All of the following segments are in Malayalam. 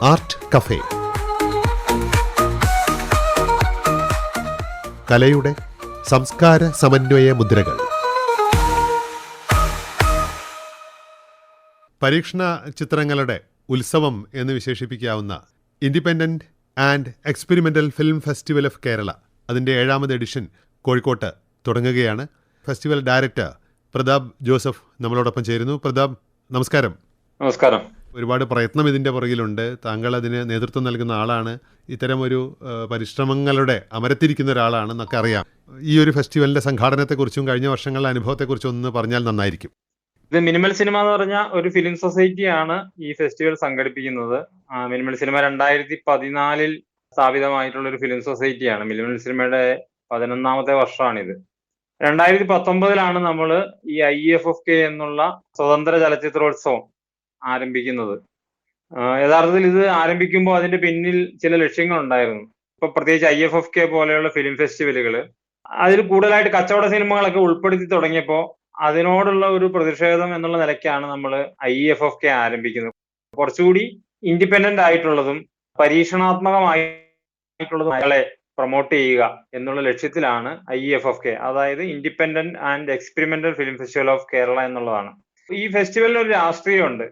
Art cafe. കലയുടെ സംസ്കാര സമന്വയ മുദ്രകൾ. പരീക്ഷണ ചിത്രങ്ങളുടെ ഉത്സവം എന്ന് വിശേഷിപ്പിക്കാവുന്ന independent and experimental film festival of Kerala, അതിൻ്റെ 7ാമത് എഡിഷൻ കോഴിക്കോട്ട് തുടങ്ങുകയാണ്. ഫെസ്റ്റിവൽ ഡയറക്ടർ പ്രതാപ് ജോസഫ് നമ്മളോടൊപ്പം ചേരുന്നു. പ്രതാപ്, നമസ്കാരം. നമസ്കാരം. ഒരുപാട് പ്രയത്നം ഇതിൻ്റെ പുറകിലുണ്ട്. താങ്കൾ അതിന് നേതൃത്വം നൽകുന്ന ആളാണ്. ഇത്തരം ഒരു പരിശ്രമങ്ങളുടെ അമരത്തിരിക്കുന്ന ഒരാളാണെന്നൊക്കെ അറിയാം. ഈ ഒരു ഫെസ്റ്റിവലിൻ്റെ സംഘാടനത്തെക്കുറിച്ചും കഴിഞ്ഞ വർഷങ്ങളിലെ അനുഭവത്തെക്കുറിച്ചും ഒന്ന് പറഞ്ഞാൽ നന്നായിരിക്കും. ഇത് മിനിമൽ സിനിമ എന്ന് പറഞ്ഞ ഒരു ഫിലിം സൊസൈറ്റിയാണ് ഈ ഫെസ്റ്റിവൽ സംഘടിപ്പിക്കുന്നത്. മിനിമൽ സിനിമ 2014 സ്ഥാപിതമായിട്ടുള്ള ഒരു ഫിലിം സൊസൈറ്റിയാണ്. മിനിമൽ സിനിമയുടെ 11ാമത്തെ വർഷമാണിത്. 2019 നമ്മൾ ഈ IFFK എന്നുള്ള സ്വതന്ത്ര ചലച്ചിത്രോത്സവം ആരംഭിക്കുന്നത്. യഥാർത്ഥത്തിൽ ഇത് ആരംഭിക്കുമ്പോൾ അതിന്റെ പിന്നിൽ ചില ലക്ഷ്യങ്ങളുണ്ടായിരുന്നു. ഇപ്പൊ പ്രത്യേകിച്ച് IFFK പോലെയുള്ള ഫിലിം ഫെസ്റ്റിവലുകൾ അതിൽ കൂടുതലായിട്ട് കച്ചവട സിനിമകളൊക്കെ ഉൾപ്പെടുത്തി തുടങ്ങിയപ്പോൾ അതിനോടുള്ള ഒരു പ്രതിഷേധം എന്നുള്ള നിലയ്ക്കാണ് നമ്മൾ IFFK ആരംഭിക്കുന്നത്. കുറച്ചുകൂടി ഇൻഡിപെൻഡന്റ് ആയിട്ടുള്ളതും പരീക്ഷണാത്മകമായിട്ടുള്ളതും അയാളെ പ്രൊമോട്ട് ചെയ്യുക എന്നുള്ള ലക്ഷ്യത്തിലാണ് IFFK, അതായത് independent and experimental film festival of Kerala എന്നുള്ളതാണ്. ഈ ഫെസ്റ്റിവലിന് ഒരു രാഷ്ട്രീയമുണ്ട്.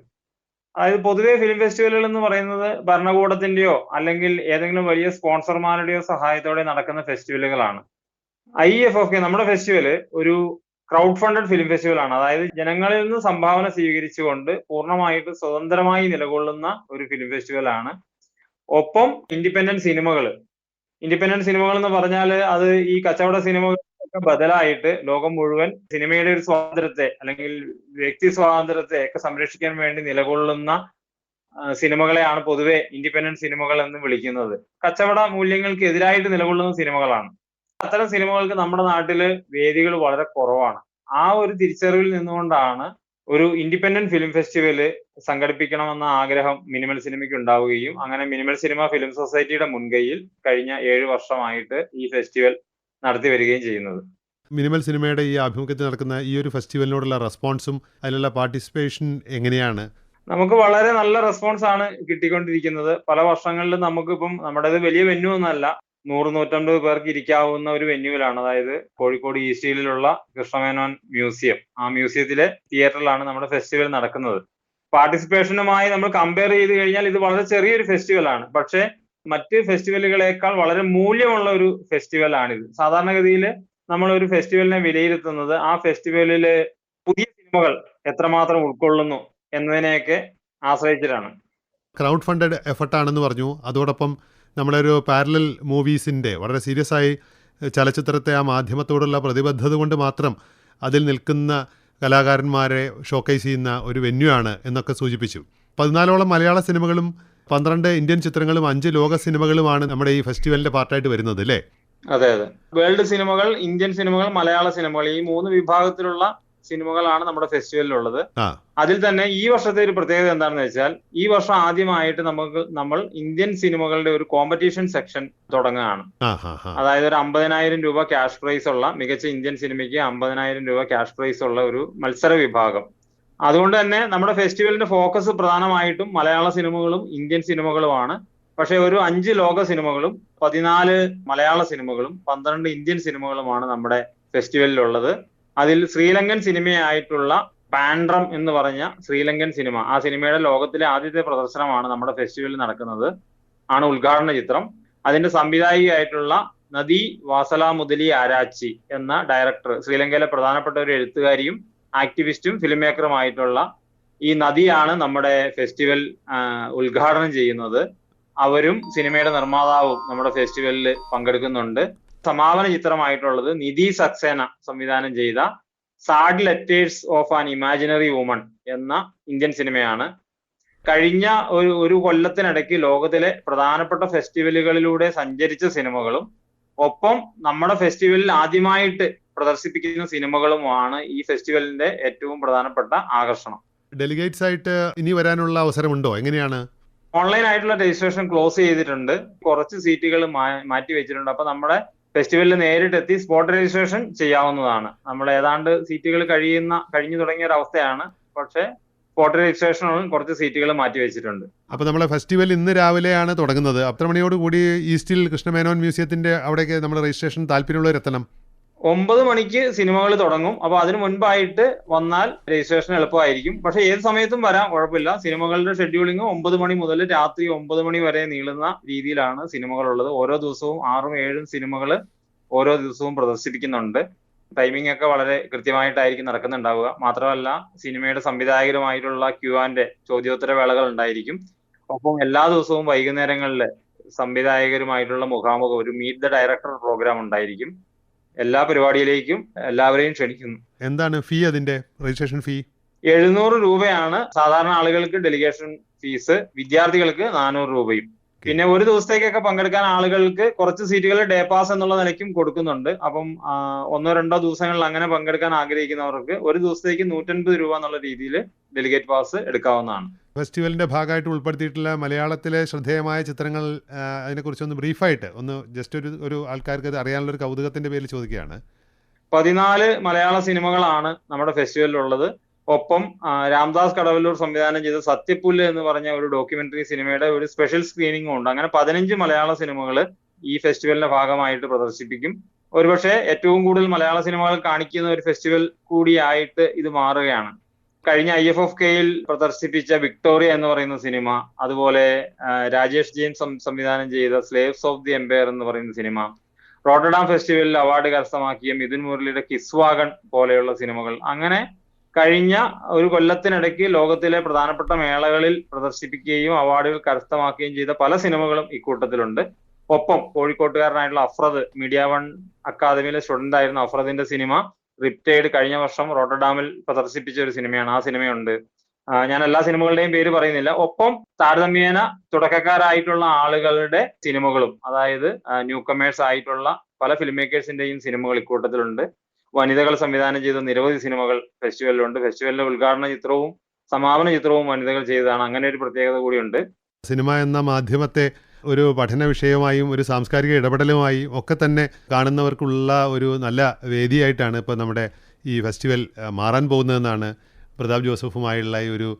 അതായത് പൊതുവെ ഫിലിം ഫെസ്റ്റിവലുകൾ എന്ന് പറയുന്നത് ഭരണകൂടത്തിന്റെയോ അല്ലെങ്കിൽ ഏതെങ്കിലും വലിയ സ്പോൺസർമാരുടെയോ സഹായത്തോടെ നടക്കുന്ന ഫെസ്റ്റിവലുകളാണ്. IFFK, നമ്മുടെ ഫെസ്റ്റിവല് ഒരു ക്രൗഡ് ഫണ്ടഡ് ഫിലിം ഫെസ്റ്റിവൽ ആണ്. അതായത് ജനങ്ങളിൽ നിന്ന് സംഭാവന സ്വീകരിച്ചുകൊണ്ട് പൂർണ്ണമായിട്ട് സ്വതന്ത്രമായി നിലകൊള്ളുന്ന ഒരു ഫിലിം ഫെസ്റ്റിവൽ ആണ്. ഒപ്പം ഇൻഡിപെൻഡന്റ് സിനിമകൾ എന്ന് പറഞ്ഞാൽ അത് ഈ കച്ചവട സിനിമകൾക്ക് ബദലായിട്ട് ലോകം മുഴുവൻ സിനിമയുടെ ഒരു സ്വാതന്ത്ര്യത്തെ അല്ലെങ്കിൽ വ്യക്തി സ്വാതന്ത്ര്യത്തെ ഒക്കെ സംരക്ഷിക്കാൻ വേണ്ടി നിലകൊള്ളുന്ന സിനിമകളെയാണ് പൊതുവെ ഇൻഡിപെൻഡന്റ് സിനിമകൾ എന്ന് വിളിക്കുന്നത്. കച്ചവട മൂല്യങ്ങൾക്ക് എതിരായിട്ട് നിലകൊള്ളുന്ന സിനിമകളാണ്. അത്തരം സിനിമകൾക്ക് നമ്മുടെ നാട്ടില് വേദികൾ വളരെ കുറവാണ്. ആ ഒരു തിരിച്ചറിവിൽ നിന്നുകൊണ്ടാണ് ഒരു ഇൻഡിപെൻഡന്റ് ഫിലിം ഫെസ്റ്റിവല് സംഘടിപ്പിക്കണമെന്ന ആഗ്രഹം മിനിമൽ സിനിമയ്ക്ക് ഉണ്ടാവുകയും അങ്ങനെ മിനിമൽ സിനിമ ഫിലിം സൊസൈറ്റിയുടെ മുൻകൈയിൽ കഴിഞ്ഞ 7 വർഷമായിട്ട് ഈ ഫെസ്റ്റിവൽ നടത്തി വരികയും ചെയ്യുന്നത്. മിനിമൽ സിനിമയുടെ ഈ ആഭിമുഖ്യത്തിൽ നടക്കുന്ന ഈ ഒരു ഫെസ്റ്റിവലിനോടുള്ള റെസ്പോൺസും അതിലുള്ള പാർട്ടിസിപ്പേഷൻ എങ്ങനെയാണ്? നമുക്ക് വളരെ നല്ല റെസ്പോൺസ് ആണ് കിട്ടിക്കൊണ്ടിരിക്കുന്നത്. പല വർഷങ്ങളിലും നമുക്കിപ്പം നമ്മുടേത് വലിയ വെന്യൂ ഒന്നല്ല, 100-150 പേർക്ക് ഇരിക്കാവുന്ന ഒരു വെന്യൂവിലാണ്. അതായത് കോഴിക്കോട് ഈസ്റ്റ് ഹില്ലിലുള്ള കൃഷ്ണമേനോൻ മ്യൂസിയം, ആ മ്യൂസിയത്തിലെ തിയേറ്ററിലാണ് നമ്മുടെ ഫെസ്റ്റിവൽ നടക്കുന്നത്. പാർട്ടിസിപ്പേഷനുമായി നമ്മൾ കമ്പയർ ചെയ്ത് കഴിഞ്ഞാൽ ഇത് വളരെ ചെറിയൊരു ഫെസ്റ്റിവൽ ആണ്. പക്ഷേ മറ്റ് ഫെസ്റ്റിവലുകളേക്കാൾ വളരെ മൂല്യമുള്ള ഒരു ഫെസ്റ്റിവൽ ആണിത്. സാധാരണഗതിയിൽ നമ്മൾ ഒരു ഫെസ്റ്റിവലിനെ വിലയിരുത്തുന്നത് ആ ഫെസ്റ്റിവലില് പുതിയ സിനിമകൾ എത്രമാത്രം ഉൾക്കൊള്ളുന്നു എന്നതിനെയൊക്കെ ആശ്രയിച്ചിട്ടാണ്. ക്രൗഡ് ഫണ്ടഡ് എഫർട്ടാണെന്ന് പറഞ്ഞു. അതോടൊപ്പം നമ്മളൊരു പാരലൽ മൂവീസിൻ്റെ വളരെ സീരിയസ് ആയി ചലച്ചിത്രത്തെ ആ മാധ്യമത്തോടുള്ള പ്രതിബദ്ധത കൊണ്ട് മാത്രം അതിൽ നിൽക്കുന്ന കലാകാരന്മാരെ ഷോക്കേസ് ചെയ്യുന്ന ഒരു വെന്യൂ ആണ് എന്നൊക്കെ സൂചിപ്പിച്ചു. 14ഓളം മലയാള സിനിമകളും 12 ഇന്ത്യൻ ചിത്രങ്ങളും 5 ലോക സിനിമകളുമാണ് നമ്മുടെ ഈ ഫെസ്റ്റിവലിന്റെ പാർട്ടായിട്ട് വരുന്നത്, അല്ലേ? അതെ. വേൾഡ് സിനിമകൾ, ഇന്ത്യൻ സിനിമകൾ, മലയാള സിനിമകൾ, ഈ 3 വിഭാഗത്തിലുള്ള സിനിമകളാണ് നമ്മുടെ ഫെസ്റ്റിവലിലുള്ളത്. അതിൽ തന്നെ ഈ വർഷത്തെ ഒരു പ്രത്യേകത എന്താണെന്ന് വെച്ചാൽ ഈ വർഷം ആദ്യമായിട്ട് നമ്മൾ ഇന്ത്യൻ സിനിമകളുടെ ഒരു കോമ്പറ്റീഷൻ സെക്ഷൻ തുടങ്ങുകയാണ്. അതായത് ഒരു 50,000 രൂപ ക്യാഷ് പ്രൈസ് ഉള്ള, മികച്ച ഇന്ത്യൻ സിനിമയ്ക്ക് 50,000 രൂപ ക്യാഷ് പ്രൈസ് ഉള്ള ഒരു മത്സര വിഭാഗം. അതുകൊണ്ട് തന്നെ നമ്മുടെ ഫെസ്റ്റിവലിന്റെ ഫോക്കസ് പ്രധാനമായിട്ടും മലയാള സിനിമകളും ഇന്ത്യൻ സിനിമകളുമാണ്. പക്ഷെ ഒരു 5 ലോക സിനിമകളും 14 മലയാള സിനിമകളും 12 ഇന്ത്യൻ സിനിമകളുമാണ് നമ്മുടെ ഫെസ്റ്റിവലിലുള്ളത്. അതിൽ ശ്രീലങ്കൻ സിനിമയായിട്ടുള്ള പാൻഡ്രം എന്ന് പറഞ്ഞ ശ്രീലങ്കൻ സിനിമ, ആ സിനിമയുടെ ലോകത്തിലെ ആദ്യത്തെ പ്രദർശനമാണ് നമ്മുടെ ഫെസ്റ്റിവലിൽ നടക്കുന്നത്, ആണ് ഉദ്ഘാടന ചിത്രം. അതിന്റെ സംവിധായികയായിട്ടുള്ള നദി വാസലാമുദലി ആരാച്ചി എന്ന ഡയറക്ടർ, ശ്രീലങ്കയിലെ പ്രധാനപ്പെട്ട ഒരു എഴുത്തുകാരിയും ആക്ടിവിസ്റ്റും ഫിലിം മേക്കറുമായിട്ടുള്ള ഈ നദിയാണ് നമ്മുടെ ഫെസ്റ്റിവൽ ഉദ്ഘാടനം ചെയ്യുന്നത്. അവരും സിനിമയുടെ നിർമ്മാതാവും നമ്മുടെ ഫെസ്റ്റിവലിൽ പങ്കെടുക്കുന്നുണ്ട്. സമാപന ചിത്രമായിട്ടുള്ളത് നിധി സക്സേന സംവിധാനം ചെയ്ത sad letters of an imaginary woman എന്ന ഇന്ത്യൻ സിനിമയാണ്. കഴിഞ്ഞ ഒരു കൊല്ലത്തിനിടയ്ക്ക് ലോകത്തിലെ പ്രധാനപ്പെട്ട ഫെസ്റ്റിവലുകളിലൂടെ സഞ്ചരിച്ച സിനിമകളും ഒപ്പം നമ്മുടെ ഫെസ്റ്റിവലിൽ ആദ്യമായിട്ട് പ്രദർശിപ്പിക്കുന്ന സിനിമകളുമാണ് ഈ ഫെസ്റ്റിവലിന്റെ ഏറ്റവും പ്രധാനപ്പെട്ട ആകർഷണം. ഡെലിഗേറ്റ്സ് ആയിട്ട് ഇനി വരാനുള്ള അവസരമുണ്ടോ? എങ്ങനെയാണ്? ഓൺലൈൻ ആയിട്ടുള്ള രജിസ്ട്രേഷൻ ക്ലോസ് ചെയ്തിട്ടുണ്ട്. കുറച്ച് സീറ്റുകൾ മാറ്റി വെച്ചിട്ടുണ്ട്. അപ്പൊ നമ്മുടെ ഫെസ്റ്റിവലിൽ നേരിട്ടെത്തി സ്പോട്ട് രജിസ്ട്രേഷൻ ചെയ്യാവുന്നതാണ്. നമ്മൾ ഏതാണ്ട് സീറ്റുകൾ കഴിഞ്ഞു തുടങ്ങിയ ഒരു അവസ്ഥയാണ്. പക്ഷെ സ്പോട്ട് രജിസ്ട്രേഷനും കുറച്ച് സീറ്റുകൾ മാറ്റി വെച്ചിട്ടുണ്ട്. അപ്പോൾ നമ്മളെ ഫെസ്റ്റിവൽ ഇന്ന് രാവിലെയാണ് തുടങ്ങുന്നത്. അത്ര മണിയോട് കൂടി ഈസ്റ്റിൽ കൃഷ്ണമേനോൻ മ്യൂസിയത്തിന്റെ അവിടേക്ക് നമ്മൾ രജിസ്ട്രേഷൻ താല്പര്യമുള്ളവരെത്തണം. 9 മണിക്ക് സിനിമകൾ തുടങ്ങും. അപ്പൊ അതിന് മുൻപായിട്ട് വന്നാൽ രജിസ്ട്രേഷൻ എളുപ്പമായിരിക്കും. പക്ഷെ ഏത് സമയത്തും വരാം, കുഴപ്പമില്ല. സിനിമകളുടെ ഷെഡ്യൂളിംഗ് 9 മണി മുതൽ രാത്രി 9 മണി വരെ നീളുന്ന രീതിയിലാണ് സിനിമകളുള്ളത്. ഓരോ ദിവസവും 6ഉം 7ഉം സിനിമകൾ ഓരോ ദിവസവും പ്രദർശിപ്പിക്കുന്നുണ്ട്. ടൈമിംഗ് ഒക്കെ വളരെ കൃത്യമായിട്ടായിരിക്കും നടക്കുന്നുണ്ടാവുക. മാത്രമല്ല സിനിമയുടെ സംവിധായകരുമായിട്ടുള്ള Q&A ചോദ്യോത്തര വേളകൾ ഉണ്ടായിരിക്കും. ഒപ്പം എല്ലാ ദിവസവും വൈകുന്നേരങ്ങളിൽ സംവിധായകരുമായിട്ടുള്ള മുഖാമുഖം, ഒരു മീറ്റ് ദ ഡയറക്ടർ പ്രോഗ്രാം ഉണ്ടായിരിക്കും. എല്ലാ പരിപാടിയിലേക്കും എല്ലാവരെയും ക്ഷണിക്കുന്നു. എന്താണ് ഫീ? അതിന്റെ രജിസ്ട്രേഷൻ ഫീ 700 രൂപയാണ് സാധാരണ ആളുകൾക്ക് ഡെലിഗേഷൻ ഫീസ്, വിദ്യാർത്ഥികൾക്ക് 400 രൂപയും. പിന്നെ ഒരു ദിവസത്തേക്കൊക്കെ പങ്കെടുക്കാൻ ആളുകൾക്ക് കുറച്ച് സീറ്റുകൾ ഡേ പാസ് എന്നുള്ള നിലയ്ക്കും കൊടുക്കുന്നുണ്ട്. അപ്പം 1-2 ദിവസങ്ങളിൽ അങ്ങനെ പങ്കെടുക്കാൻ ആഗ്രഹിക്കുന്നവർക്ക് ഒരു ദിവസത്തേക്ക് 150 രൂപ എന്നുള്ള രീതിയിൽ ഡെലിഗേറ്റ് പാസ് എടുക്കാവുന്നതാണ്. ഫെസ്റ്റിവലിന്റെ ഭാഗമായിട്ട് ഉൾപ്പെടുത്തിയിട്ടുള്ള മലയാളത്തിലെ ശ്രദ്ധേയമായ ചിത്രങ്ങൾ അതിനെക്കുറിച്ചൊന്ന് ബ്രീഫായിട്ട് ഒന്ന് ജസ്റ്റ് ഒരു ആൾക്കാർക്ക് അത് അറിയാനുള്ള ഒരു കൗതുകത്തിന്റെ പേരിൽ ചോദിക്കുകയാണ്. 14 മലയാള സിനിമകളാണ് നമ്മുടെ ഫെസ്റ്റിവലിലുള്ളത്. ഒപ്പം രാംദാസ് കടവല്ലൂർ സംവിധാനം ചെയ്ത സത്യപ്പുല്ല് എന്ന് പറഞ്ഞ ഒരു ഡോക്യുമെന്ററി സിനിമയുടെ ഒരു സ്പെഷ്യൽ സ്ക്രീനിങ്ങും ഉണ്ട്. അങ്ങനെ 15 മലയാള സിനിമകൾ ഈ ഫെസ്റ്റിവലിന്റെ ഭാഗമായിട്ട് പ്രദർശിപ്പിക്കും. ഒരുപക്ഷെ ഏറ്റവും കൂടുതൽ മലയാള സിനിമകൾ കാണിക്കുന്ന ഒരു ഫെസ്റ്റിവൽ കൂടിയായിട്ട് ഇത് മാറുകയാണ്. കഴിഞ്ഞ IFFKയിൽ പ്രദർശിപ്പിച്ച വിക്ടോറിയ എന്ന് പറയുന്ന സിനിമ, അതുപോലെ രാജേഷ് ജെയിൻ സംവിധാനം ചെയ്ത സ്ലേവ്സ് ഓഫ് ദി എംപയർ എന്ന് പറയുന്ന സിനിമ, റോട്ടർഡാം ഫെസ്റ്റിവലിൽ അവാർഡ് കരസ്ഥമാക്കിയ മിഥുൻ മുരളിയുടെ കിസ്വാഗൺ പോലെയുള്ള സിനിമകൾ, അങ്ങനെ കഴിഞ്ഞ ഒരു കൊല്ലത്തിനിടയ്ക്ക് ലോകത്തിലെ പ്രധാനപ്പെട്ട മേളകളിൽ പ്രദർശിപ്പിക്കുകയും അവാർഡുകൾ കരസ്ഥമാക്കുകയും ചെയ്ത പല സിനിമകളും ഇക്കൂട്ടത്തിലുണ്ട്. ഒപ്പം കോഴിക്കോട്ടുകാരനായിട്ടുള്ള അഫ്രദ്, മീഡിയ വൺ അക്കാദമിയിലെ സ്റ്റുഡന്റ് ആയിരുന്ന അഫ്രദിന്റെ സിനിമ റിപ്റ്റൈഡ് കഴിഞ്ഞ വർഷം റോട്ടർഡാമിൽ പ്രദർശിപ്പിച്ച ഒരു സിനിമയാണ്. ആ സിനിമയുണ്ട്. ഞാൻ എല്ലാ സിനിമകളുടെയും പേര് പറയുന്നില്ല. ഒപ്പം താരതമ്യേന തുടക്കക്കാരായിട്ടുള്ള ആളുകളുടെ സിനിമകളും, അതായത് ന്യൂ കമേഴ്സ് ആയിട്ടുള്ള പല ഫിലിം മേക്കേഴ്സിന്റെയും സിനിമകൾ ഇക്കൂട്ടത്തിലുണ്ട്. വനിതകൾ സംവിധാനം ചെയ്ത നിരവധി സിനിമകൾ ഫെസ്റ്റിവലിലുണ്ട്. ഫെസ്റ്റിവലിന്റെ ഉദ്ഘാടന ചിത്രവും സമാപന ചിത്രവും വനിതകൾ ചെയ്തതാണ്. അങ്ങനെ ഒരു പ്രത്യേകത കൂടിയുണ്ട്. സിനിമ എന്ന മാധ്യമത്തെ ഒരു പഠന വിഷയമായും ഒരു സാംസ്കാരിക ഇടപെടലുമായും ഒക്കെ തന്നെ കാണുന്നവർക്കുള്ള ഒരു നല്ല വേദിയായിട്ടാണ് ഇപ്പോൾ നമ്മുടെ ഈ ഫെസ്റ്റിവൽ മാറാൻ പോകുന്നതെന്നാണ് പ്രതാപ് ജോസഫുമായുള്ള ഈ ഒരു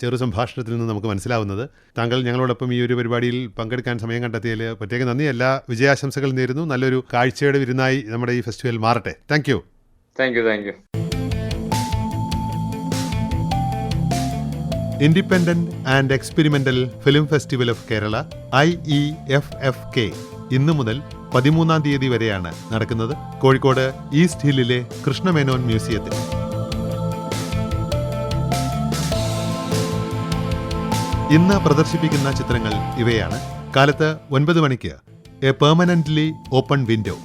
ചെറു സംഭാഷണത്തിൽ നിന്ന് നമുക്ക് മനസ്സിലാവുന്നത്. താങ്കൾ ഞങ്ങളോടൊപ്പം ഈ ഒരു പരിപാടിയിൽ പങ്കെടുക്കാൻ സമയം കണ്ടെത്തിയതിൽ പ്രത്യേക നന്ദി. എല്ലാ വിജയാശംസകൾ നേരുന്നു. നല്ലൊരു കാഴ്ചയുടെ വിരുന്നായി നമ്മുടെ ഈ ഫെസ്റ്റിവൽ മാറട്ടെ. Thank you. Independent and experimental film festival of Kerala IEFFK ഇന്നു മുതൽ 13-ാം തീയതി വരെയാണ് നടക്കുന്നത്. കോഴിക്കോട് ഈസ്റ്റ് ഹില്ലിലെ കൃഷ്ണമേനോൻ മ്യൂസിയത്തിൽ. ഇന്ന് പ്രദർശിപ്പിക്കുന്ന ചിത്രങ്ങൾ ഇവയാണ്. കാലത്ത് 9 മണിക്ക് എ പെർമനന്റ്ലി ഓപ്പൺ വിൻഡോ,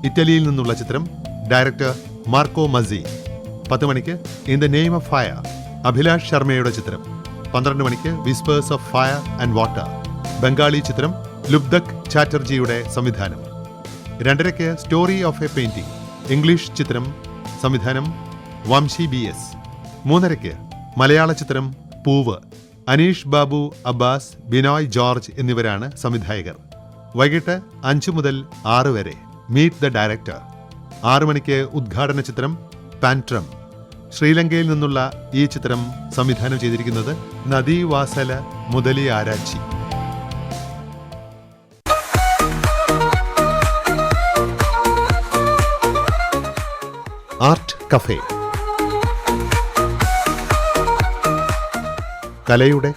ഇറ്റലിയിൽ നിന്നുള്ള ചിത്രം, ഡയറക്ടർ മാർക്കോ മസി. 10 മണിക്ക് in the name of fire, Abhilash ശർമ്മയുടെ ചിത്രം. 12 മണിക്ക് whispers of fire and water, Bengali ചിത്രം, ലുബ്ധക് ചാറ്റർജിയുടെ സംവിധാനം. 2:30 story of A painting, English ചിത്രം, സംവിധാനം വംശി BS. 3:30 മലയാള ചിത്രം പൂവ്, അനീഷ് ബാബു, അബ്ബാസ്, ബിനോയ് ജോർജ് എന്നിവരാണ് സംവിധായകർ. വൈകിട്ട് 5 മുതൽ 6 വരെ മീറ്റ് ദ ഡയറക്ടർ. 6 മണിക്ക് ഉദ്ഘാടന ചിത്രം പാൻട്രം. ശ്രീലങ്കയിൽ നിന്നുള്ള ഈ ചിത്രം സംവിധാനം ചെയ്തിരിക്കുന്നത് നദീവാസല മുതലി ആരാച്ചി. ആർട്ട് കഫേ, കലയുടെ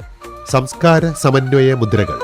സംസ്കാര സമന്വയ മുദ്രകൾ.